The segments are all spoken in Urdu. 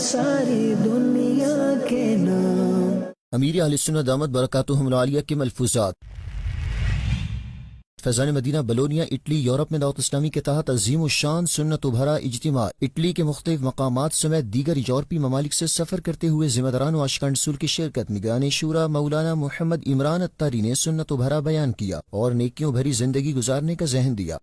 ساری دنیا کے نام۔ امیر اہل سنت دامت برکاتہم العالیہ کے ملفوظات۔ فیضان مدینہ بلونیا اٹلی یورپ میں دعوت اسلامی کے تحت عظیم الشان سنت و بھرا اجتماع۔ اٹلی کے مختلف مقامات سمیت دیگر یورپی ممالک سے سفر کرتے ہوئے ذمہ داران و عاشقان رسول کی شرکت۔ نگران شورا مولانا محمد عمران اتاری نے سنت و بھرا بیان کیا اور نیکیوں بھری زندگی گزارنے کا ذہن دیا۔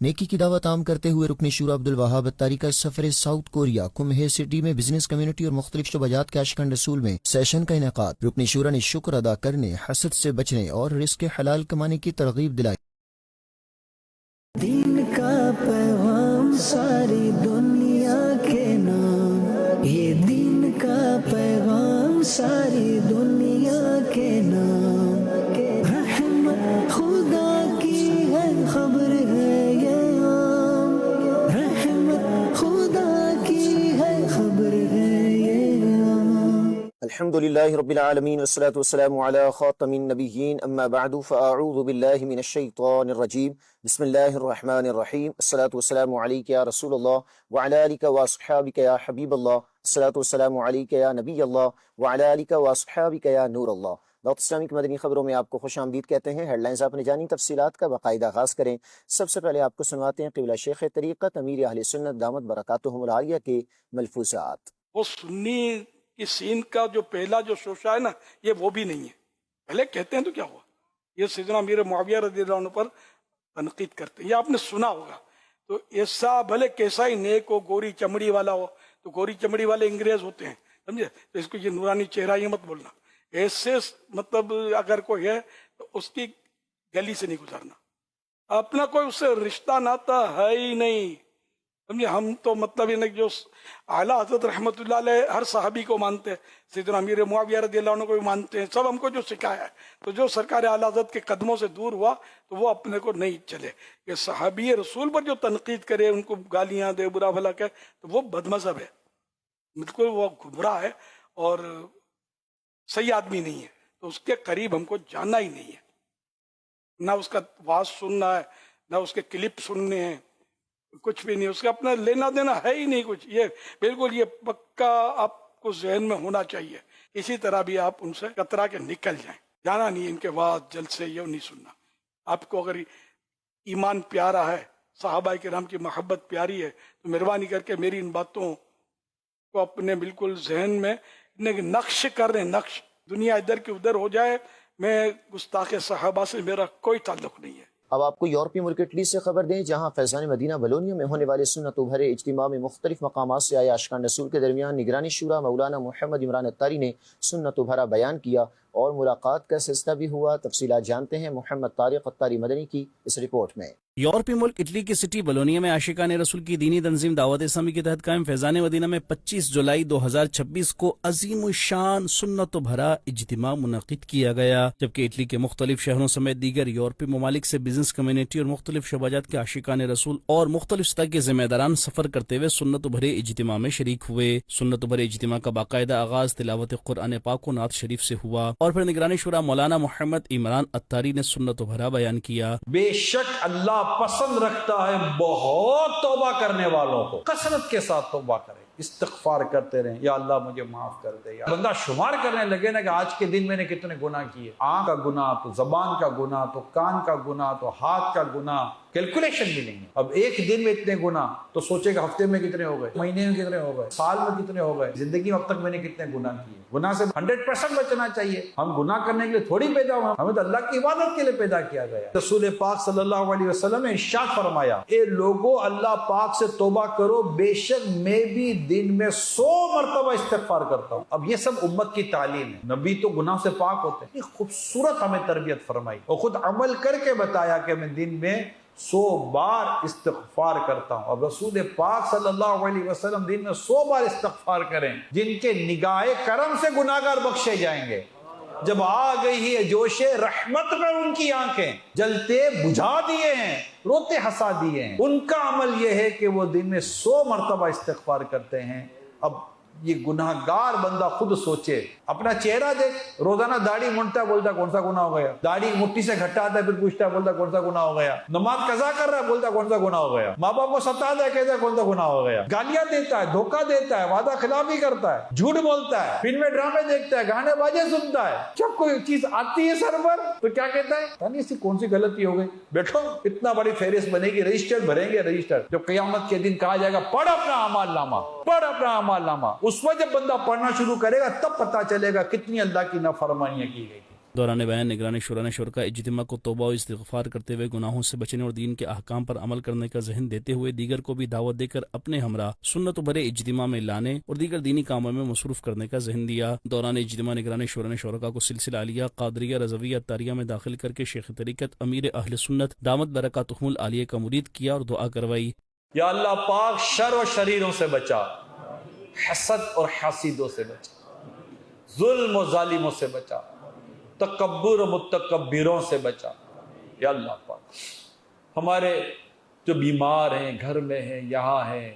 نیکی کی دعوت عام کرتے ہوئے رکن شورا عبدالوہاب اتاری کا سفر ساؤتھ کوریا کمہے سٹی میں بزنس کمیونٹی اور مختلف شعبات کے عاشقان رسول میں سیشن کا انعقاد۔ رکن شورا نے شکر ادا کرنے، حسد سے بچنے اور رزق حلال کمانے کی ترغیب دلائی۔ دین کا پیغام ساری دنیا کے نام، یہ دین کا پیغام ساری دنیا کے نام، رحمت خدا کی ہے خبر ہے یہ عام، رحمت خدا کی ہے خبر ہے یہ عام۔ الحمدللہ رب العالمین والصلاة والسلام علی خاتم النبیین اما بعد فاعوذ باللہ من الشیطان الرجیم بسم اللہ الرحمن الرحیم الصلاة والسلام علیک یا رسول اللہ وعلی آلک واصحابک یا حبیب اللہ الصلاة والسلام علیک یا نبی اللہ وعلی آلک واصحابک یا نور اللہ۔ دعوت اسلامی کی مدنی خبروں میں آپ کو خوش آمدید کہتے ہیں۔ ہیڈ لائنز آپ نے جانی، تفصیلات کا باقاعدہ آغاز کریں۔ سب سے پہلے آپ کو سنواتے ہیں قبلہ شیخ طریقت امیر اہل سنت دامت برکاتہم العالیہ کے ملفوظات۔ وہ سنی کی سین کا جو پہلا جو شوشہ ہے نا، یہ وہ بھی نہیں ہے۔ پہلے کہتے ہیں تو کیا ہوا، یہ سیدنا امیر معاویہ رضی اللہ عنہ پر تنقید کرتے ہیں، یہ آپ نے سنا ہوگا۔ تو ایسا بھلے کیسا ہی نیک ہو، گوری چمڑی والا ہو، تو گوری چمڑی والے انگریز ہوتے ہیں، سمجھے؟ تو اس کو یہ نورانی چہرہ یہ مت بولنا۔ ایسے مطلب اگر کوئی ہے تو اس کی گلی سے نہیں گزارنا، اپنا کوئی اس سے رشتہ ناتا ہے ہی نہیں، سمجھے؟ ہم تو مطلب یہ جو اعلیٰ حضرت رحمۃ اللہ علیہ ہر صحابی کو مانتے ہیں، سیدنا امیر معاویہ رضی اللہ عنہ کو بھی مانتے ہیں، سب ہم کو جو سکھایا ہے، تو جو سرکار اعلیٰ حضرت کے قدموں سے دور ہوا تو وہ اپنے کو نہیں چلے۔ کہ صحابی رسول پر جو تنقید کرے، ان کو گالیاں دے، برا بھلا کہے، تو وہ بد مذہب ہے، بالکل وہ گمراہ ہے اور صحیح آدمی نہیں ہے۔ تو اس کے قریب ہم کو جانا ہی نہیں ہے، نہ اس کا واز سننا ہے، نہ اس کے کلپ سننے ہیں، کچھ بھی نہیں، اس کا اپنا لینا دینا ہے ہی نہیں کچھ۔ یہ بالکل یہ پکا آپ کو ذہن میں ہونا چاہیے۔ اسی طرح بھی آپ ان سے کترا کے نکل جائیں، جانا نہیں ان کے بعد جلسے یہ نہیں سننا۔ آپ کو اگر ایمان پیارا ہے، صحابہ کرام کی محبت پیاری ہے، تو مہربانی کر کے میری ان باتوں کو اپنے بالکل ذہن میں نقش کر دیں، نقش۔ دنیا ادھر کی ادھر ہو جائے، میں گستاخ صحابہ سے میرا کوئی تعلق نہیں ہے۔ اب آپ کو یورپی ملک اٹلی سے خبر دیں، جہاں فیضان مدینہ بلونیا میں ہونے والے سنت و بھرے اجتماع میں مختلف مقامات سے آئے عاشقان رسول کے درمیان نگرانی شورا مولانا محمد عمران اتاری نے سنت و بھرا بیان کیا اور ملاقات کا سلسلہ بھی ہوا۔ تفصیلات جانتے ہیں محمد طارق اتاری مدنی کی اس رپورٹ میں۔ یورپی ملک اٹلی کی سٹی بلونیا میں عاشقان رسول کی دینی تنظیم دعوت اسلامی کے تحت قائم فیضان مدینہ میں 25 جولائی 2026 کو عظیم الشان سنت و بھرا اجتماع منعقد کیا گیا، جبکہ اٹلی کے مختلف شہروں سمیت دیگر یورپی ممالک سے بزنس کمیونٹی اور مختلف شعبات کے عاشقان رسول اور مختلف سطح کے ذمہ داران سفر کرتے ہوئے سنت و بھرے اجتماع میں شریک ہوئے۔ سنت و بھرے اجتماع کا باقاعدہ آغاز تلاوت قرآن پاک و نعت شریف سے ہوا اور پھر نگرانی شورا مولانا محمد عمران اتاری نے سنت و بھرا بیان کیا۔ بے شک اللہ پسند رکھتا ہے بہت توبہ کرنے والوں کو، کثرت کے ساتھ توبہ کریں، استغفار کرتے رہیں، یا اللہ مجھے معاف کر دے۔ یا بندہ شمار کرنے لگے نا کہ آج کے دن میں نے کتنے گناہ کیے، آنکھ کا گناہ تو زبان کا گناہ تو کان کا گناہ تو ہاتھ کا گناہ، کیلکولیشن بھی نہیں ہے۔ اب ایک دن میں اتنے گناہ تو سوچے کہ ہفتے میں کتنے ہو گئے، مہینے میں کتنے ہو گئے، سال میں کتنے ہو گئے، زندگی میں اب تک میں نے کتنے گناہ کیے۔ گناہ سے 100% بچنا چاہیے۔ ہم گناہ کرنے کے لیے تھوڑی پیدا ہوئے، ہمیں تو اللہ کی عبادت کے لیے پیدا کیا گیا۔ رسول پاک صلی اللہ علیہ وسلم نے ارشاد فرمایا، اے لوگو اللہ پاک سے توبہ کرو، بے شک میں بھی دن میں 100 مرتبہ استغفار کرتا ہوں۔ اب یہ سب امت کی تعلیم ہے، نبی تو گناہ سے پاک ہوتے ہیں۔ یہ خوبصورت ہمیں تربیت فرمائی اور خود عمل کر کے بتایا کہ میں دن میں 100 بار استغفار کرتا ہوں۔ اور رسول پاک صلی اللہ علیہ وسلم دن میں 100 بار استغفار کریں، جن کے نگاہ کرم سے گناہگار بخشے جائیں گے۔ جب آ گئی ہے جوش رحمت میں ان کی آنکھیں، جلتے بجھا دیے ہیں، روتے ہنسا دیے ہیں۔ ان کا عمل یہ ہے کہ وہ دن میں 100 مرتبہ استغفار کرتے ہیں۔ اب یہ گناہگار بندہ خود سوچے، اپنا چہرہ دیکھ، روزانہ داڑھی مونڈتا ہے، بولتا کون سا گناہ ہو گیا، داڑھی مٹھی سے گھٹاتا ہے پھر پوچھتا ہے، بولتا کون سا گناہ ہو گیا، نماز قضا کر رہا ہے، بولتا کون سا گناہ ہو گیا، ماں باپ کو ستاتا ہے، کہتا ہے کون سا گناہ ہو گیا، گالیاں دیتا ہے، دھوکہ دیتا ہے، وعدہ خلافی کرتا ہے، جھوٹ بولتا ہے، فلمیں ڈرامے دیکھتا ہے، گانے باجے سنتا ہے، جب کوئی چیز آتی ہے سر پر تو کیا کہتا ہے، پتہ نہیں اس کی کون سی غلطی ہو گئی، بیٹھو اتنا بڑی فہرست بنے گی، رجسٹر بھریں گے، رجسٹر، جب قیامت کے دن کہا جائے گا پڑھ اپنا اعمال نامہ، پڑھ اپنا اعمال نامہ، اس وقت جب بندہ پڑھنا شروع کرے گا تب پتہ چلے گا کتنی اللہ کی نافرمانیاں کی گئی تھی۔ دوران بیان نگران شورا نے شرکا اجتماع کو توبہ و استغفار کرتے ہوئے گناہوں سے بچنے اور دین کے احکام پر عمل کرنے کا ذہن دیتے ہوئے دیگر کو بھی دعوت دے کر اپنے ہمراہ سنت و بھرے اجتماع میں لانے اور دیگر دینی کاموں میں مصروف کرنے کا ذہن دیا۔ دوران اجتماع نگران شورا نے شرکا کو سلسلہ عالیہ قادریہ رضویہ طاریہ میں داخل کر کے شیخ طریقت امیر اہل سنت دامت برکاتہم العالیہ کا مرید کیا اور دعا کروائی۔ یا اللہ پاک شر و شریروں سے بچا، حسد اور حاسدوں سے بچا، ظلم و ظالموں سے بچا، تکبر و متکبروں سے بچا۔ یا اللہ پاک ہمارے جو بیمار ہیں، گھر میں ہیں، یہاں ہیں،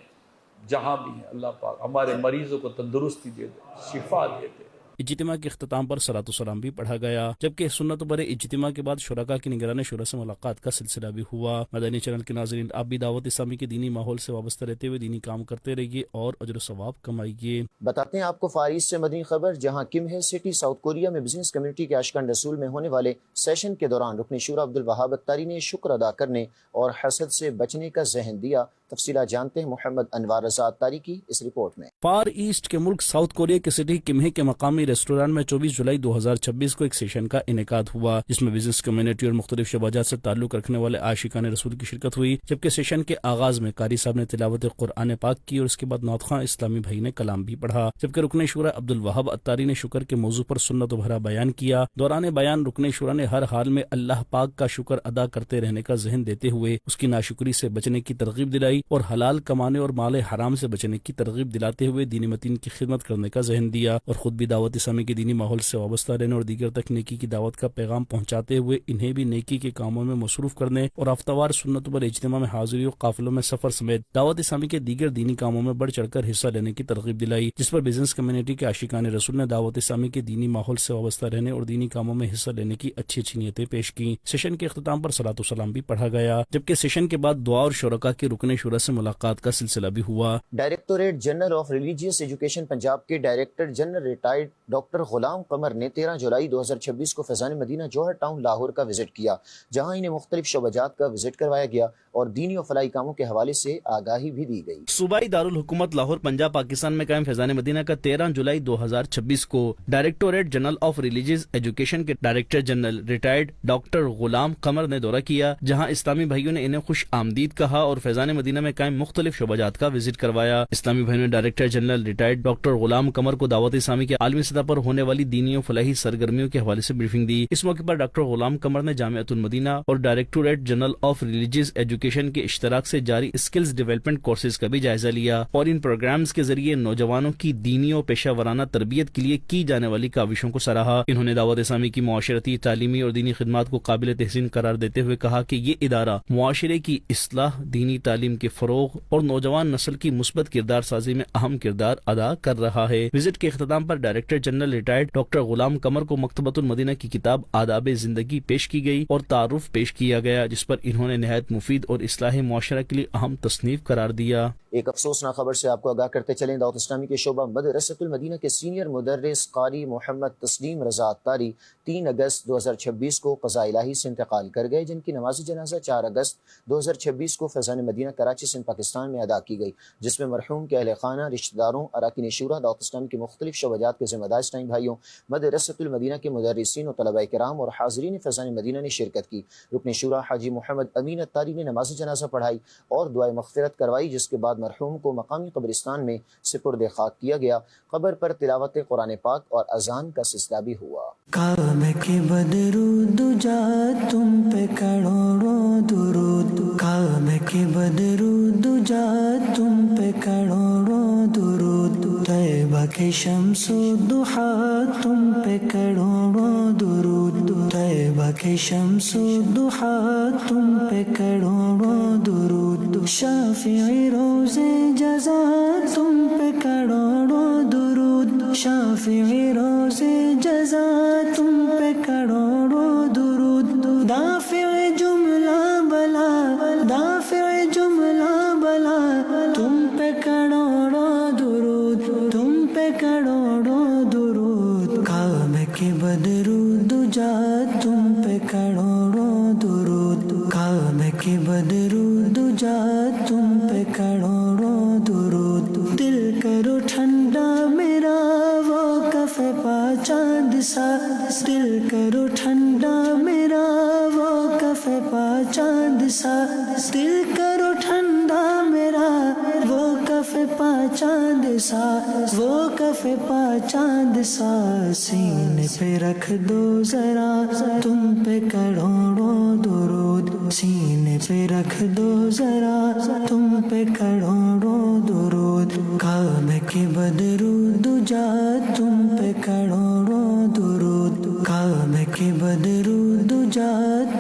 جہاں بھی ہیں، اللہ پاک ہمارے مریضوں کو تندرستی دے دے، شفا دے دے۔ اجتماع کے اختتام پر صلاۃ و سلام بھی پڑھا گیا، جبکہ سنت و برے اجتماع کے بعد شرکاء کی نگران شورا سے ملاقات کا سلسلہ بھی ہوا۔ مدنی چینل کے ناظرین، آپ بھی دعوت اسلامی کے دینی ماحول سے وابستہ رہتے ہوئے دینی کام کرتے رہیے اور اجر و ثواب کمائیے۔ بتاتے ہیں آپ کو فار ایسٹ سے مدنی خبر، جہاں کم ہل سٹی ساؤتھ کوریا میں بزنس کمیونٹی کے اشکان رسول میں ہونے والے سیشن کے دوران رکن شورا عبدالوہاب اتاری نے شکر ادا کرنے اور حسد سے بچنے کا ذہن دیا۔ تفصیلات جانتے ہیں محمد انوار رضا اتاری کی اس رپورٹ میں۔ فار ایسٹ کے ملک ساؤتھ کوریا کے سٹی کمہے کے مقامی ریسٹورانٹ میں 24 جولائی 2026 کو ایک سیشن کا انعقاد ہوا، جس میں بزنس کمیونٹی اور مختلف شعبات سے تعلق رکھنے والے عاشقان رسول کی شرکت ہوئی۔ جبکہ سیشن کے آغاز میں قاری صاحب نے تلاوت قرآن پاک کی اور اس کے بعد نعت خواں اسلامی بھائی نے کلام بھی پڑھا، جبکہ رکن شورا عبدالوہاب اتاری نے شکر کے موضوع پر سنت و بھرا بیان کیا۔ دوران بیان رکن شورا نے ہر حال میں اللہ پاک کا شکر ادا کرتے رہنے کا ذہن دیتے ہوئے اس کی ناشکری سے بچنے کی ترغیب دلائی اور حلال کمانے اور مال حرام سے بچنے کی ترغیب دلاتے ہوئے دین متین کی خدمت کرنے کا ذہن دیا، اور خود بھی دعوت اسلامی کے دینی ماحول سے وابستہ رہنے اور دیگر تک نیکی کی دعوت کا پیغام پہنچاتے ہوئے انہیں بھی نیکی کے کاموں میں مصروف کرنے اور ہفتہ وار سنت پر اجتماع میں حاضری اور قافلوں میں سفر سمیت دعوت اسلامی کے دیگر دینی کاموں میں بڑھ چڑھ کر حصہ لینے کی ترغیب دلائی، جس پر بزنس کمیونٹی کے عاشقان رسول نے دعوت اسلامی کے دینی ماحول سے وابستہ رہنے اور دینی کاموں میں حصہ لینے کی اچھی اچھی نیتیں پیش کی۔ سیشن کے اختتام پر صلاۃ و سلام بھی پڑھا گیا، جبکہ سیشن کے بعد دعا اور شرکاء کے رکن شورا سے ملاقات کا سلسلہ بھی ہوا۔ Directorate general of religious education Punjab کے director general retired doctor Ghulam Qamar نے 13 جولائی 2026 کو فیضان مدینہ جوہر ٹاؤن لاہور کا وزٹ کیا، جہاں انہیں مختلف شعبات کا وزٹ کروایا گیا اور دینی و فلاحی کاموں کے حوالے سے آگاہی بھی دی گئی۔ صوبائی دارالحکومت لاہور پنجاب پاکستان میں قائم فیضان مدینہ کا 13 جولائی 2026 کو directorate general of religious education کے director general retired doctor Ghulam Qamar نے دورہ کیا، جہاں اسلامی بھائیوں نے انہیں خوش آمدید کہا اور فیضان مدینہ میں قائم مختلف شعبات کا وزٹ کروایا۔ اسلامی بھائیوں نے director general retired doctor Ghulam Qamar کو دعوت اسلامی کے عالمی سطح پر ہونے والی دینی و فلاحی سرگرمیوں کے حوالے سے بریفنگ دی۔ اس موقع پر ڈاکٹر غلام قمر نے جامعۃ المدینہ اور directorate general of religious education کے اشتراک سے جاری اسکلز ڈیولپمنٹ کورسز کا بھی جائزہ لیا اور ان پروگرامز کے ذریعے نوجوانوں کی دینی و پیشہ ورانہ تربیت کے لیے کی جانے والی کاوشوں کو سراہا۔ انہوں نے دعوت اسلامی کی معاشرتی، تعلیمی اور دینی خدمات کو قابل تحسین قرار دیتے ہوئے کہا کہ یہ ادارہ معاشرے کی اصلاح، دینی تعلیم کے فروغ اور نوجوان نسل کی مثبت کردار سازی میں اہم کردار ادا کر رہا ہے۔ وزٹ کے اختتام پر director general retired doctor Ghulam Qamar کو مکتبۃ المدینہ کی کتاب آداب زندگی پیش کی گئی اور تعارف پیش کیا گیا، جس پر انہوں نے نہایت مفید اور اصلاح معاشرہ کے لیے اہم تصنیف قرار دیا۔ ایک افسوسناک خبر سے آپ کو آگاہ کرتے چلیں، دعوت اسلامی کے شعبہ مدرسۃ المدینہ کے سینئر مدرس قاری محمد تسلیم رضا اتاری 3 اگست 2026 کو قضاء الہی سے انتقال کر گئے، جن کی نماز جنازہ 4 اگست 2026 کو فیضان مدینہ کراچی سے پاکستان میں ادا کی گئی، جس میں مرحوم کے اہل خانہ، رشتہ داروں، اراکین شورا، دعوت اسلامی کے مختلف شعبات کے ذمہ دار اسلامی بھائیوں، مدرسۃ المدینہ کے مدرسین و طلباء کرام اور حاضرین فیضان مدینہ نے شرکت کی۔ رکن شورا حاجی محمد امین اتاری نے نماز جنازہ پڑھائی اور دعائے مغفرت کروائی، جس کے بعد مرحوم کو مقامی قبرستان میں سپرد خاک کیا گیا۔ قبر پر تلاوت قرآن پاک اور اذان کا سلسلہ بھی ہوا۔ کعبہ کے بدرود جا تم پہ کروڑوں درود، کعبہ کے بدرود جا تم پہ کروڑوں درود، طیبہ کے شمس و ضحیٰ تم پہ کروڑوں درود، طیبہ کے شمس و ضحیٰ تم پہ کروڑوں درود، شافعی روز جزا تم پہ کروڑوں چاند سا، وہ کف پا چاند سا، سینے پہ رکھ دو ذرا تم پہ کروڑوں درود، سینے پہ رکھ دو ذرا تم پہ کروڑوں درود، کعبے کے بدرو دجا تم پہ کروڑوں درود، کعبے کے بدرو دجا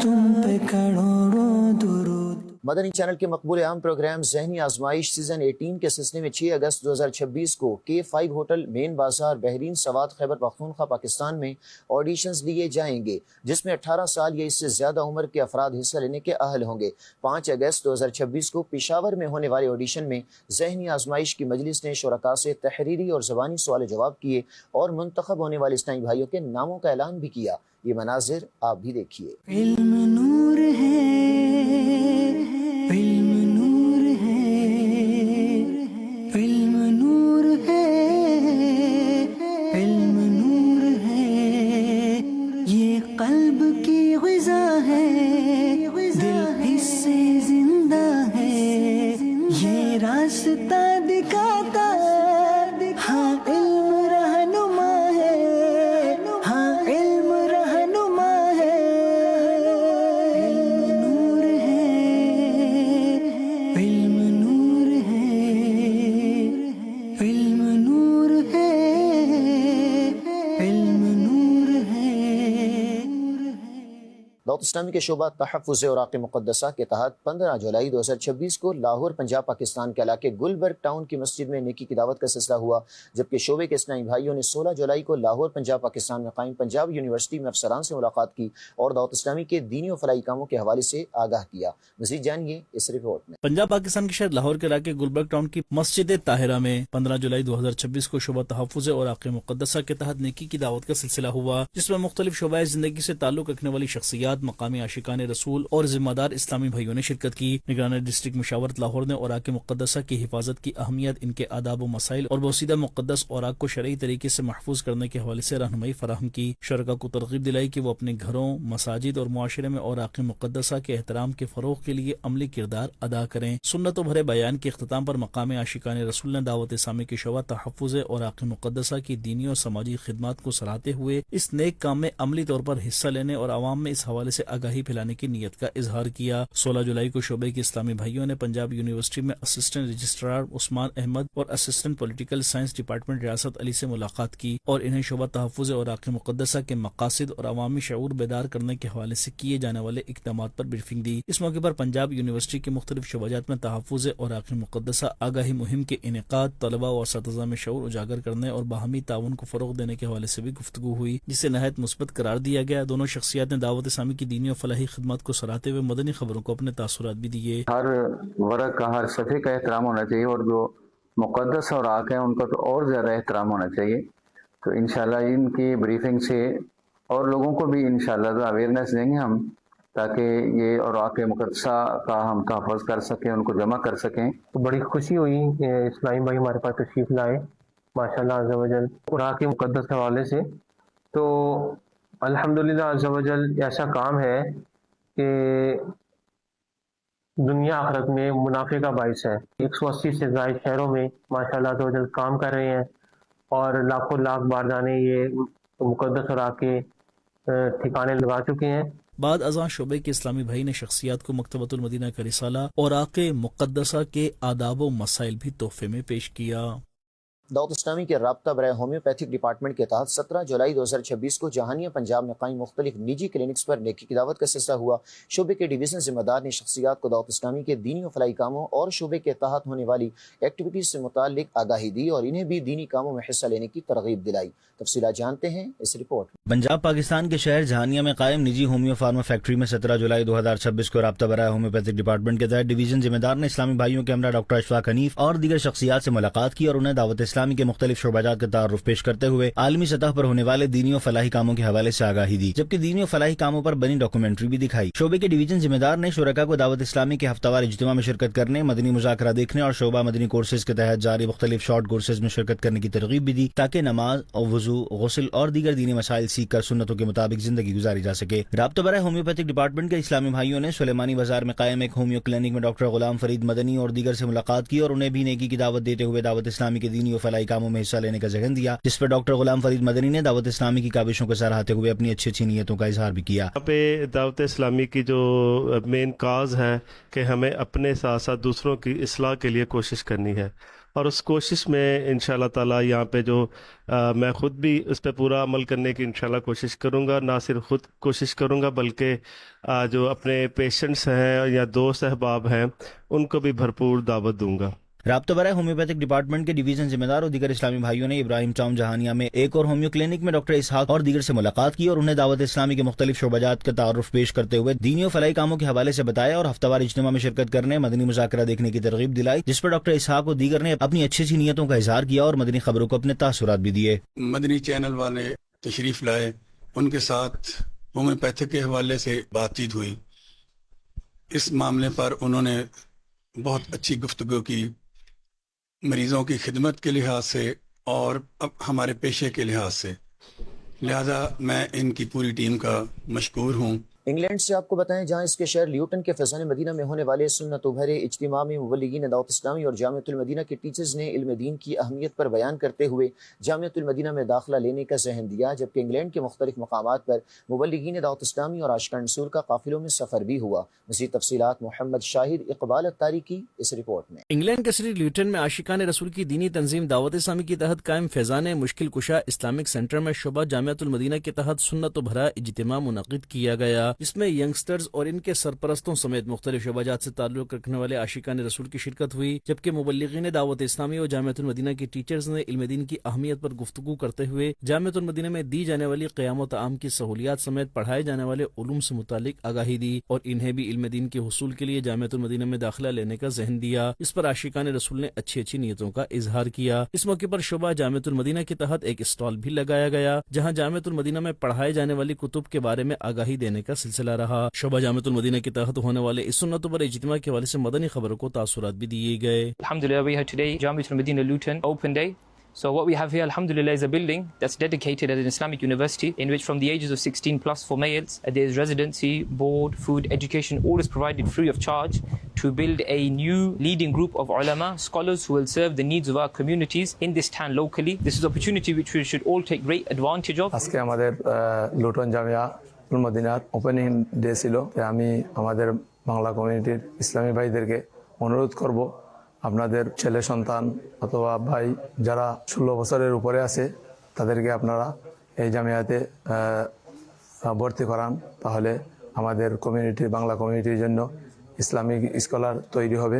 تم پہ کروڑوں درود۔ مدنی چینل کے مقبول عام پروگرام ذہنی آزمائش سیزن 18 کے سلسلے میں 6 اگست 2026 کو K5 ہوٹل مین بازار بحرین سوات خیبر پختونخوا پاکستان میں آڈیشنز لیے جائیں گے، جس میں 18 سال یا اس سے زیادہ عمر کے افراد حصہ لینے کے اہل ہوں گے۔ 5 اگست 2026 کو پشاور میں ہونے والے آڈیشن میں ذہنی آزمائش کی مجلس نے شرکاء سے تحریری اور زبانی سوال و جواب کیے اور منتخب ہونے والے اسلامی بھائیوں کے ناموں کا اعلان بھی کیا۔ یہ مناظر آپ بھی دیکھیے۔ علم نور ہے، علم نور ہے، علم نور ہے، علم نور ہے، یہ قلب کی غذا ہے، دل اس سے زندہ ہے، یہ راستہ دکھاتا ہاں علم رہنما ہے، ہاں علم رہنما ہے، علم نور ہے، علم نور ہے، علم نور ہے، علم نور ہے۔ دعوت اسلامی کے شعبہ تحفظ اوراق مقدسہ کے تحت 15 جولائی 2026 کو لاہور پنجاب پاکستان کے علاقے گلبرگ ٹاؤن کی مسجد میں نیکی کی دعوت کا سلسلہ ہوا، جبکہ شعبے کے اسلامی بھائیوں نے 16 جولائی کو لاہور پنجاب پاکستان میں قائم پنجاب یونیورسٹی میں افسران سے ملاقات کی اور دعوت اسلامی کے دینی و فلاحی کاموں کے حوالے سے آگاہ کیا۔ مزید جانیے اس رپورٹ میں۔ پنجاب پاکستان کے شہر لاہور کے علاقے گلبرگ ٹاؤن کی مسجد طاہرہ میں 15 جولائی 2026 کو شعبہ تحفظ اوراق مقدسہ کے تحت نیکی کی دعوت کا سلسلہ ہوا، جس میں مختلف شعبۂ زندگی سے تعلق رکھنے والی شخصیات، مقامی عاشقان رسول اور ذمہ دار اسلامی بھائیوں نے شرکت کی۔ نگران ڈسٹرکٹ مشاورت لاہور نے اوراق مقدسہ کی حفاظت کی اہمیت، ان کے آداب و مسائل اور بوسیدہ مقدس اوراق کو شرعی طریقے سے محفوظ کرنے کے حوالے سے رہنمائی فراہم کی۔ شرکاء کو ترغیب دلائی کہ وہ اپنے گھروں، مساجد اور معاشرے میں اوراق مقدسہ کے احترام کے فروغ کے لیے عملی کردار ادا کریں۔ سنت و بھرے بیان کے اختتام پر مقام عاشقان رسول نے دعوت اسلامی کے شعبہ تحفظ اوراق مقدسہ کی دینی اور سماجی خدمات کو سراہتے ہوئے اس نیک کام میں عملی طور پر حصہ لینے اور عوام میں اس حوالے سے آگاہی پھیلانے کی نیت کا اظہار کیا۔ 16 جولائی کو شعبے کے اسلامی بھائیوں نے پنجاب یونیورسٹی میں اسسٹنٹ رجسٹرار عثمان احمد اور اسسٹنٹ پولیٹیکل سائنس ڈپارٹمنٹ ریاست علی سے ملاقات کی اور انہیں شعبہ تحفظ اوراق مقدسہ کے مقاصد اور عوامی شعور بیدار کرنے کے حوالے سے کیے جانے والے اقدامات پر بریفنگ دی۔ اس موقع پر پنجاب یونیورسٹی کے مختلف شعبات میں تحفظ اوراق مقدسہ آگاہی مہم کے انعقاد، طلباء و اساتذہ میں شعور اجاگر کرنے اور باہمی تعاون کو فروغ دینے کے حوالے سے بھی گفتگو ہوئی، جسے نہایت مثبت قرار دیا گیا۔ دونوں شخصیات نے دعوت اسلامی کی دینی و فلاحی خدمات کو سراہتے ہوئے مدنی خبروں کو اپنے تاثرات بھی دیے۔ ہر ورق کا، ہر صفحے کا احترام ہونا چاہیے اور جو مقدس اوراق ہیں ان کا تو اور زیادہ احترام ہونا چاہیے۔ تو انشاءاللہ ان کی بریفنگ سے اور لوگوں کو بھی انشاءاللہ اویئرنیس دیں گے ہم، تاکہ یہ اوراق مقدسہ کا ہم تحفظ کر سکیں، ان کو جمع کر سکیں۔ تو بڑی خوشی ہوئی کہ اسلامی بھائی ہمارے پاس تشریف لائے ماشاءاللہ عز و جل اوراق مقدس کے حوالے سے۔ تو الحمدللہ عز و جل ایسا کام ہے کہ دنیا آخرت میں منافع کا باعث ہے۔ 180 سے زائد شہروں میں ماشاءاللہ عز و جل کام کر رہے ہیں اور لاکھوں لاکھ باردانے یہ مقدس اوراق کے ٹھکانے لگا چکے ہیں۔ بعد ازاں شعبے کے اسلامی بھائی نے شخصیات کو مکتبۃ المدینہ کا رسالہ اوراق مقدسہ کے آداب و مسائل بھی تحفے میں پیش کیا۔ دعوت اسلامی کے رابطہ برائے ہومیوپیتھک ڈپارٹمنٹ کے تحت 17 جولائی 2026 کو جہانیہ پنجاب میں قائم مختلف نجی کلینکس پر نیکی کی دعوت کا سلسلہ ہوا۔ شعبے کے ڈویژن ذمہ دار نے شخصیات کو دعوت اسلامی کے دینی و فلاحی کاموں اور شعبے کے تحت ہونے والی ایکٹیویٹیز سے متعلق آگاہی دی اور انہیں بھی دینی کاموں میں حصہ لینے کی ترغیب دلائی۔ تفصیلات جانتے ہیں اس رپورٹ میں۔ پنجاب پاکستان کے شہر جہانیہ میں قائم نجی ہومیو فارما فیکٹری میں 17 جولائی 2026 کو رابطہ برائے ہومیوپیتھک ڈپارٹمنٹ کے تحت ڈویژن ذمہ دار نے اسلامی بھائیوں کے ہمراہ ڈاکٹر اشفاق حنیف اور دیگر شخصیات سے ملاقات کی اور انہیں دعوت اسلامی کے مختلف شعبات کا تعارف پیش کرتے ہوئے عالمی سطح پر ہونے والے دینی و فلاحی کاموں کے حوالے سے آگاہی دی، جبکہ دینی و فلاحی کاموں پر بنی ڈاکومنٹری بھی دکھائی۔ شعبے کے ڈویژن ذمہ دار نے شرکاء کو دعوت اسلامی کے ہفتہ وار اجتماع میں شرکت کرنے، مدنی مذاکرہ دیکھنے اور شعبہ مدنی کورسز کے تحت جاری مختلف شارٹ کورسز میں شرکت کرنے کی ترغیب بھی دی، تاکہ نماز اور وضو، غسل اور دیگر دینی مسائل سیکھ کر سنتوں کے مطابق زندگی گزاری جا سکے۔ رابطہ برائے ہومیوپیتھک ڈپارٹمنٹ کے اسلامی بھائیوں نے سلیمانی بازار میں قائم ایک ہومیو کلینک میں ڈاکٹر غلام فرید مدنی اور دیگر سے ملاقات کی اور انہیں بھی نیکی کی دعوت دیتے ہوئے دعوت اسلامی کے دینی و فلاحی کاموں میں حصہ لینے کا ذہن دیا، جس پر ڈاکٹر غلام فرید مدنی نے دعوت اسلامی کی کاوشوں کو سراہتے ہوئے اپنی اچھی نیتوں کا اظہار بھی کیا۔ یہاں پہ دعوت اسلامی کی جو مین کاز ہے کہ ہمیں اپنے ساتھ ساتھ دوسروں کی اصلاح کے لیے کوشش کرنی ہے، اور اس کوشش میں انشاءاللہ تعالی یہاں پہ جو میں خود بھی اس پہ پورا عمل کرنے کی انشاءاللہ کوشش کروں گا، نہ صرف خود کوشش کروں گا بلکہ جو اپنے پیشنٹس ہیں یا دوست احباب ہیں ان کو بھی بھرپور دعوت دوں گا۔ رابطہ برائے ہومیوپیتھک ڈپارٹمنٹ کے ڈویژن ذمہ دار اور دیگر اسلامی بھائیوں نے ابراہیم ٹاؤن جہانیہ میں ایک اور ہومیو کلینک میں ڈاکٹر اسحاق اور دیگر سے ملاقات کی اور انہیں دعوت اسلامی کے مختلف شعبات کا تعارف پیش کرتے ہوئے دینی و فلاحی کاموں کے حوالے سے بتایا اور ہفتہ وار اجتماع میں شرکت کرنے، مدنی مذاکرہ دیکھنے کی ترغیب دلائی، جس پر ڈاکٹر اسحاق اور دیگر نے اپنی اچھی نیتوں کا اظہار کیا اور مدنی خبروں کو اپنے تاثرات بھی دیے۔ مدنی چینل والے تشریف لائے، ان کے ساتھ ہومیوپیتھک کے حوالے سے بات چیت ہوئی، اس معاملے پر انہوں نے بہت اچھی گفتگو کی، مریضوں کی خدمت کے لحاظ سے اور اب ہمارے پیشے کے لحاظ سے، لہذا میں ان کی پوری ٹیم کا مشکور ہوں۔ انگلینڈ سے آپ کو بتائیں، جہاں اس کے شہر لیوٹن کے فیضان مدینہ میں ہونے والے سنت و بھرے اجتماع میں مبلغین دعوت اسلامی اور جامعۃ المدینہ کے ٹیچرز نے علم دین کی اہمیت پر بیان کرتے ہوئے جامعۃ المدینہ میں داخلہ لینے کا ذہن دیا، جبکہ انگلینڈ کے مختلف مقامات پر مبلغین دعوت اسلامی اور عاشقان رسول کا قافلوں میں سفر بھی ہوا۔ مزید تفصیلات محمد شاہد اقبال اتاری کی اس رپورٹ میں۔ انگلینڈ کے سٹی لیوٹن میں عاشقان رسول کی دینی تنظیم دعوت اسلامی کے تحت قائم فیضان مشکل کشا اسلامک سینٹر میں شعبہ جامعۃ المدینہ کے تحت سنت و بھرا اجتماع منعقد کیا گیا، جس میں ینگسٹرز اور ان کے سرپرستوں سمیت مختلف شعبات سے تعلق رکھنے والے عاشقان رسول کی شرکت ہوئی، جبکہ مبلغین دعوت اسلامی اور جامعۃ المدینہ کے ٹیچرز نے علم دین کی اہمیت پر گفتگو کرتے ہوئے جامعۃ المدینہ میں دی جانے والی قیام و طعام کی سہولیات سمیت پڑھائے جانے والے علوم سے متعلق آگاہی دی اور انہیں بھی علم دین کے حصول کے لیے جامعۃ المدینہ میں داخلہ لینے کا ذہن دیا۔ اس پر عاشقان رسول نے اچھی نیتوں کا اظہار کیا۔ اس موقع پر شعبہ جامعۃ المدینہ کے تحت ایک اسٹال بھی لگایا گیا، جہاں جامعۃ المدینہ میں پڑھائے جانے والی کتب کے بارے میں آگاہی دینے کا سلسلہ رہا۔ شعبہ جامعۃ المدینہ کے تحت ہونے والے اس سنت پر اجتماع کے حوالے سے مدنی خبروں کو تاثرات بھی دیے گئے۔ Alhamdulillah, we had today Jamiat al-Madinah Luton open day. So what we have here, alhamdulillah, is a building that's dedicated as an Islamic university in which from the ages of 16 plus for males, there is residency, board, food, education, all is provided free of charge to build a new leading group of ulama, scholars who will serve the needs of our communities in this town locally. This is an opportunity which we should all take great advantage of. আজকে আমাদের লুটন জামিয়া মদিনার ওপেনিং ডে ছিল। আমি আমাদের বাংলা কমিউনিটির ইসলামী ভাইদেরকে অনুরোধ করব, আপনাদের ছেলে সন্তান অথবা ভাই যারা 16 বছরের উপরে আছে তাদেরকে আপনারা এই জামিয়াতে ভর্তি করান, তাহলে আমাদের কমিউনিটির বাংলা কমিউনিটির জন্য ইসলামিক স্কলার তৈরি হবে।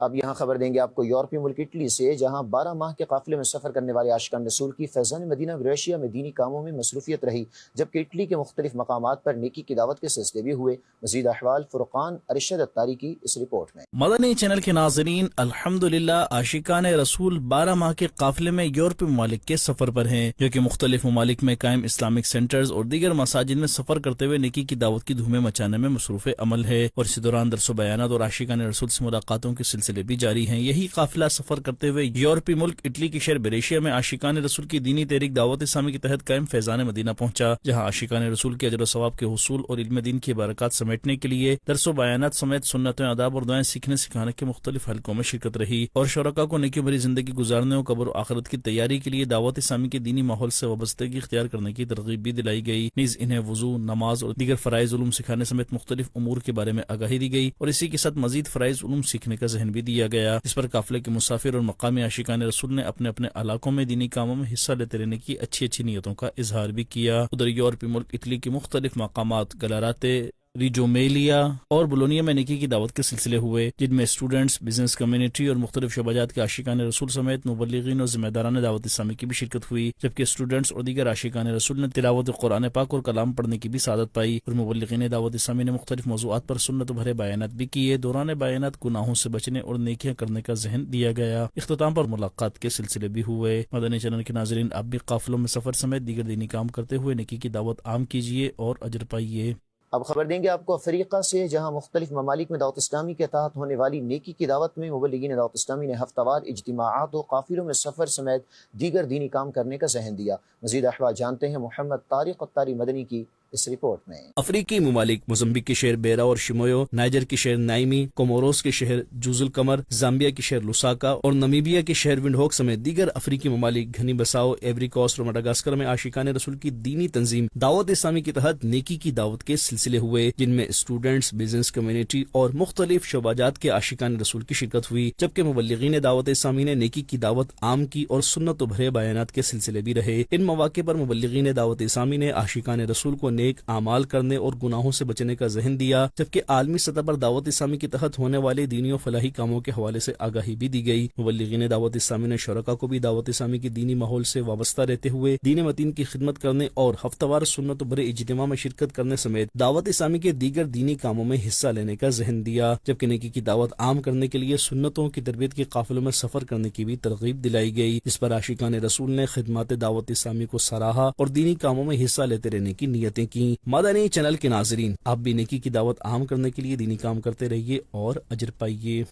اب یہاں خبر دیں گے آپ کو یورپی ملک اٹلی سے، جہاں 12 ماہ کے قافلے میں سفر کرنے والے عاشقان رسول کی فیضان مدینہ کروشیا میں دینی کاموں میں مصروفیت رہی، جبکہ اٹلی کے مختلف مقامات پر نیکی کی دعوت کے سلسلے بھی ہوئے۔ مزید احوال فرقان ارشد اتاری کی اس رپورٹ میں۔ مدنی چینل کے ناظرین، الحمدللہ عاشقان رسول 12 ماہ کے قافلے میں یورپی ممالک کے سفر پر ہیں، جو کہ مختلف ممالک میں قائم اسلامک سینٹرز اور دیگر مساجد میں سفر کرتے ہوئے نیکی کی دعوت کی دھومیں مچانے میں مصروف عمل ہے، اور اسی دوران درس و بیانات اور عاشقان رسول سے ملاقاتوں کے سلسلے بھی جاری ہیں۔ یہی قافلہ سفر کرتے ہوئے یورپی ملک اٹلی کے شہر بریشیا میں عاشقان رسول کی دینی تحریک دعوت اسلامی کے تحت قائم فیضان مدینہ پہنچا، جہاں عاشقان رسول کے اجر و ثواب کے حصول اور علم دین کی برکات سمیٹنے کے لیے درس و بیانات سمیت سنتیں، آداب اور دعائیں سیکھنے سکھانے کے مختلف حلقوں میں شرکت رہی، اور شرکاء کو نیکی بھری زندگی گزارنے اور قبر و آخرت کی تیاری کے لیے دعوت اسلامی کے دینی ماحول سے وابستگی اختیار کرنے کی ترغیب بھی دلائی گئی۔ نیز انہیں وضو، نماز اور دیگر فرائض علوم سکھانے سمیت مختلف امور کے بارے میں آگاہی دی گئی، اور اسی کے ساتھ مزید فرائض علوم سیکھنے کا ذہن بھی دیا گیا، جس پر قافلے کے مسافر اور مقامی عاشقان رسول نے اپنے اپنے علاقوں میں دینی کاموں میں حصہ لیتے رہنے کی اچھی نیتوں کا اظہار بھی کیا۔ ادھر یورپی ملک اٹلی کے مختلف مقامات گلاراتے، ریجومیلیا اور بولونیا میں نیکی کی دعوت کے سلسلے ہوئے، جن میں اسٹوڈنٹس، بزنس کمیونٹی اور مختلف شعبات کے عاشقان رسول سمیت مبلغین اور ذمہ داران دعوت اسلامی کی بھی شرکت ہوئی، جبکہ اسٹوڈنٹس اور دیگر عاشقان رسول نے تلاوت قرآن پاک اور کلام پڑھنے کی بھی سعادت پائی، اور مبلغین دعوت اسلامی نے مختلف موضوعات پر سنت بھرے بیانات بھی کیے۔ دوران بیانات گناہوں سے بچنے اور نیکیاں کرنے کا ذہن دیا گیا۔ اختتام پر ملاقات کے سلسلے بھی ہوئے۔ مدنی چینل کے ناظرین، آپ بھی قافلوں میں سفر سمیت دیگر دینی کام کرتے ہوئے نیکی کی دعوت عام کیجیے اور اجر پائیے۔ اب خبر دیں گے آپ کو افریقہ سے، جہاں مختلف ممالک میں دعوت اسلامی کے تحت ہونے والی نیکی کی دعوت میں مبلغین دعوت اسلامی نے ہفتہ وار اجتماعات و قافلوں میں سفر سمیت دیگر دینی کام کرنے کا ذہن دیا۔ مزید احوال جانتے ہیں محمد طارق اتاری مدنی کی اس رپورٹ میں۔ افریقی ممالک موزمبیق کے شہر بیرا اور شمویو، نائجر کے شہر نائمی، کوموروس کے شہر جوز القمر، زامبیا کے شہر لوساکا اور نمیبیا کے شہر ونڈ سمیت دیگر افریقی ممالک گھنی بساؤ، ایوری کوسٹ اور مڈاگاسکر میں عاشقان رسول کی دینی تنظیم دعوت اسلامی کے تحت نیکی کی دعوت کے سلسلے ہوئے، جن میں اسٹوڈنٹس، بزنس کمیونٹی اور مختلف شعبات کے عاشقان رسول کی شرکت ہوئی، جبکہ مبلغین دعوت اسلامی نے نیکی کی دعوت عام کی اور سنت و بھرے بیانات کے سلسلے بھی رہے۔ ان مواقع پر مبلغین دعوت اسلامی نے عاشقان رسول کو نیک اعمال کرنے اور گناہوں سے بچنے کا ذہن دیا، جبکہ عالمی سطح پر دعوت اسلامی کے تحت ہونے والے دینی و فلاحی کاموں کے حوالے سے آگاہی بھی دی گئی۔ مبلغین دعوت اسلامی نے شرکاء کو بھی دعوت اسلامی کے دینی ماحول سے وابستہ رہتے ہوئے دین متین کی خدمت کرنے اور ہفتہ وار سنت و بھرے اجتماع میں شرکت کرنے سمیت دعوت اسلامی کے دیگر دینی کاموں میں حصہ لینے کا ذہن دیا، جبکہ نیکی کی دعوت عام کرنے کے لیے سنتوں کی تربیت کے قافلوں میں سفر کرنے کی بھی ترغیب دلائی گئی، جس پر عاشقان رسول نے خدمات دعوت اسلامی کو سراہا اور دینی کاموں میں حصہ لیتے رہنے کی نیتیں کی۔ مدنی چینل کے ناظرین، آپ بھی نیکی کی دعوت عام کرنے کے لیے دینی کام کرتے رہیے اور اجر پائیے۔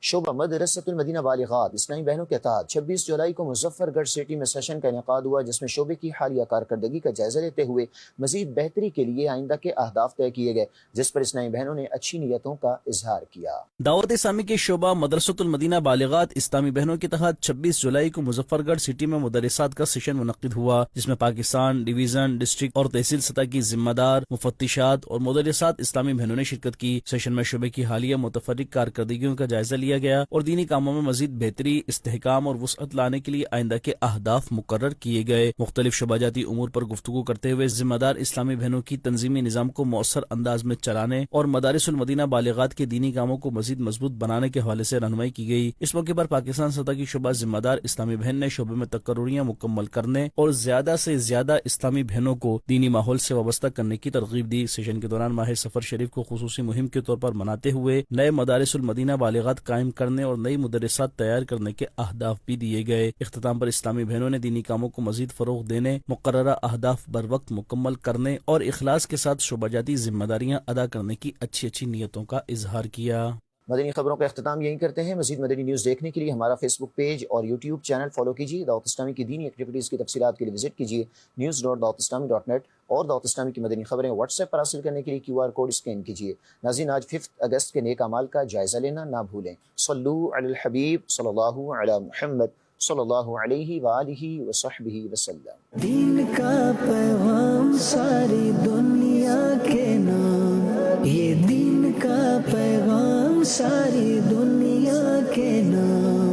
شعبہ مدرسۃ المدینہ بالغات اسلامی بہنوں کے تحت 26 جولائی کو مظفر گڑھ سٹی میں سیشن کا انعقاد ہوا، جس میں شعبے کی حالیہ کارکردگی کا جائزہ لیتے ہوئے مزید بہتری کے لیے آئندہ کے اہداف طے کیے گئے، جس پر اسلامی بہنوں نے اچھی نیتوں کا اظہار کیا۔ دعوت اسلامی کے شعبہ مدرسۃ المدینہ بالغات اسلامی بہنوں کے تحت 26 جولائی کو مظفر گڑھ سٹی میں مدرسات کا سیشن منعقد ہوا، جس میں پاکستان، ڈویژن، ڈسٹرکٹ اور تحصیل سطح کی ذمہ دار مفتشات اور مدرسات اسلامی بہنوں نے شرکت کی۔ سیشن میں شعبے کی حالیہ متفرق کارکردگیوں کا جائزہ لیا گیا اور دینی کاموں میں مزید بہتری، استحکام اور وسعت لانے کے لیے آئندہ کے اہداف مقرر کیے گئے۔ مختلف شعباتی امور پر گفتگو کرتے ہوئے ذمہ دار اسلامی بہنوں کی تنظیمی نظام کو مؤثر انداز میں چلانے اور مدارس المدینہ بالغات کے دینی کاموں کو مزید مضبوط بنانے کے حوالے سے رہنمائی کی گئی۔ اس موقع پر پاکستان سطح کی شعبہ ذمہ دار اسلامی بہن نے شعبے میں تقرریاں مکمل کرنے اور زیادہ سے زیادہ اسلامی بہنوں کو دینی ماحول سے وابستہ کرنے کی ترغیب دی۔ سیشن کے دوران ماہ سفر شریف کو خصوصی مہم کے طور پر مناتے ہوئے نئے مدارس المدینہ بالغات قائم کرنے اور نئی مدرسات تیار کرنے کے اہداف بھی دیے گئے۔ اختتام پر اسلامی بہنوں نے دینی کاموں کو مزید فروغ دینے، مقررہ اہداف بر وقت مکمل کرنے اور اخلاص کے ساتھ شعبہ جاتی ذمہ داریاں ادا کرنے کی اچھی نیتوں کا اظہار کیا۔ مدنی خبروں کا اختتام یہیں کرتے ہیں۔ مزید مدنی نیوز دیکھنے کے لیے ہمارا فیس بک پیج اور یوٹیوب چینل فالو کیجیے۔ دعوت اسلامی کی دینی ایکٹیویٹیز کی تفصیلات کے لیے وزٹ کیجیے news.dawatIslami.net اور دعوت اسلامی کی مدنی خبریں واٹس ایپ پر حاصل کرنے کے لیے QR کوڈ اسکین کیجیے۔ ناظرین، آج 5 اگست کے نیک اعمال کا جائزہ لینا نہ بھولیں۔ صلو علی الحبیب صلی اللہ علی محمد صلی اللہ علیہ وآلہ وصحبہ وسلم۔ دین کا پیغام ساری دنیا کے نام، یہ دین کا پیغام ساری دنیا کے نام۔